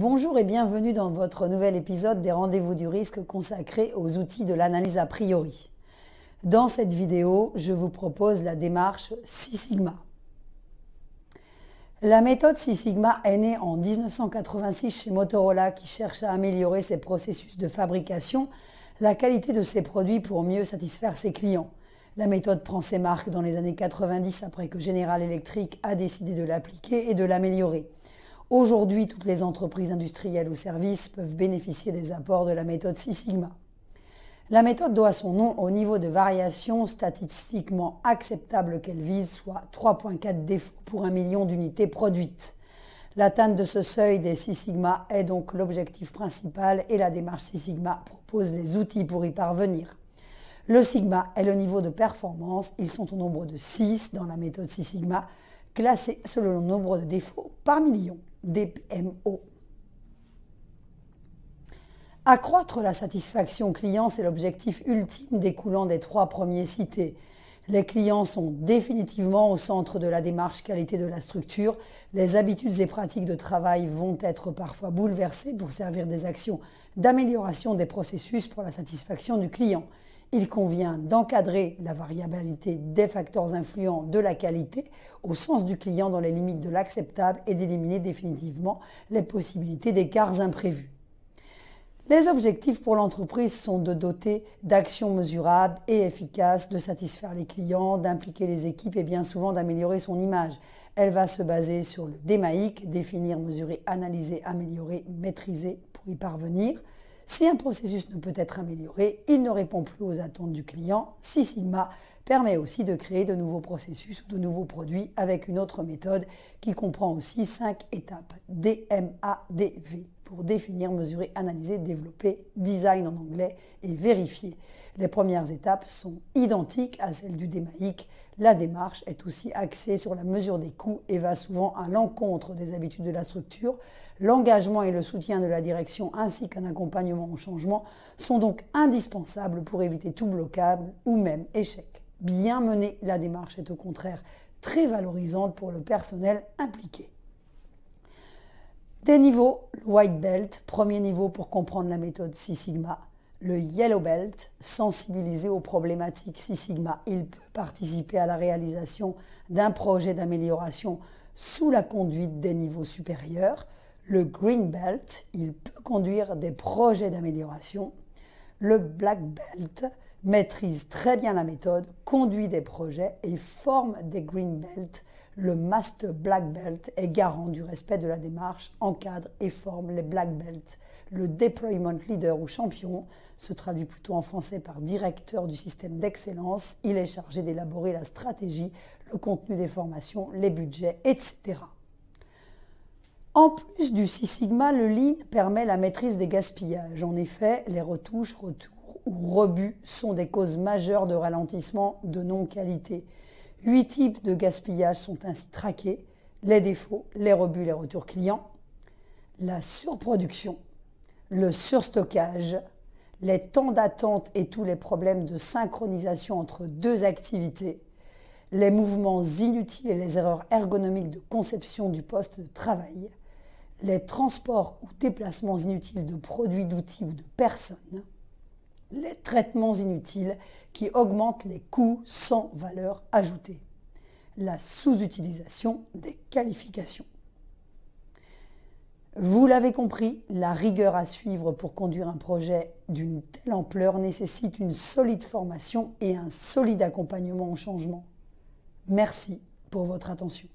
Bonjour et bienvenue dans votre nouvel épisode des Rendez-vous du risque consacré aux outils de l'analyse a priori. Dans cette vidéo, je vous propose la démarche Six Sigma. La méthode Six Sigma est née en 1986 chez Motorola qui cherche à améliorer ses processus de fabrication, la qualité de ses produits pour mieux satisfaire ses clients. La méthode prend ses marques dans les années 90 après que General Electric a décidé de l'appliquer et de l'améliorer. Aujourd'hui, toutes les entreprises industrielles ou services peuvent bénéficier des apports de la méthode Six Sigma. La méthode doit son nom au niveau de variation statistiquement acceptable qu'elle vise, soit 3,4 défauts pour 1 million d'unités produites. L'atteinte de ce seuil des Six Sigma est donc l'objectif principal et la démarche Six Sigma propose les outils pour y parvenir. Le Sigma est le niveau de performance, ils sont au nombre de 6 dans la méthode Six Sigma, classés selon le nombre de défauts par million, DPMO. Accroître la satisfaction client, c'est l'objectif ultime découlant des 3 premiers cités. Les clients sont définitivement au centre de la démarche qualité de la structure. Les habitudes et pratiques de travail vont être parfois bouleversées pour servir des actions d'amélioration des processus pour la satisfaction du client. Il convient d'encadrer la variabilité des facteurs influents de la qualité au sens du client dans les limites de l'acceptable et d'éliminer définitivement les possibilités d'écarts imprévus. Les objectifs pour l'entreprise sont de doter d'actions mesurables et efficaces, de satisfaire les clients, d'impliquer les équipes et bien souvent d'améliorer son image. Elle va se baser sur le DMAIC, définir, mesurer, analyser, améliorer, maîtriser pour y parvenir. Si un processus ne peut être amélioré, il ne répond plus aux attentes du client. Six Sigma permet aussi de créer de nouveaux processus ou de nouveaux produits avec une autre méthode qui comprend aussi 5 étapes, DMADV, pour définir, mesurer, analyser, développer, design en anglais et vérifier. Les premières étapes sont identiques à celles du DMAIC. La démarche est aussi axée sur la mesure des coûts et va souvent à l'encontre des habitudes de la structure. L'engagement et le soutien de la direction ainsi qu'un accompagnement au changement sont donc indispensables pour éviter tout blocage ou même échec. Bien menée, la démarche est au contraire très valorisante pour le personnel impliqué. Des niveaux, le White Belt, premier niveau pour comprendre la méthode Six Sigma. Le Yellow Belt, sensibilisé aux problématiques Six Sigma. Il peut participer à la réalisation d'un projet d'amélioration sous la conduite des niveaux supérieurs. Le Green Belt, il peut conduire des projets d'amélioration. Le Black Belt maîtrise très bien la méthode, conduit des projets et forme des Green Belt. Le Master Black Belt est garant du respect de la démarche, encadre et forme les Black Belt. Le Deployment Leader ou champion se traduit plutôt en français par directeur du système d'excellence. Il est chargé d'élaborer la stratégie, le contenu des formations, les budgets, etc. En plus du Six Sigma, le Lean permet la maîtrise des gaspillages. En effet, les retouches, retours ou rebuts sont des causes majeures de ralentissement de non-qualité. 8 types de gaspillage sont ainsi traqués, les défauts, les rebuts, les retours clients, la surproduction, le surstockage, les temps d'attente et tous les problèmes de synchronisation entre 2 activités, les mouvements inutiles et les erreurs ergonomiques de conception du poste de travail, les transports ou déplacements inutiles de produits, d'outils ou de personnes, les traitements inutiles qui augmentent les coûts sans valeur ajoutée, la sous-utilisation des qualifications. Vous l'avez compris, la rigueur à suivre pour conduire un projet d'une telle ampleur nécessite une solide formation et un solide accompagnement au changement. Merci pour votre attention.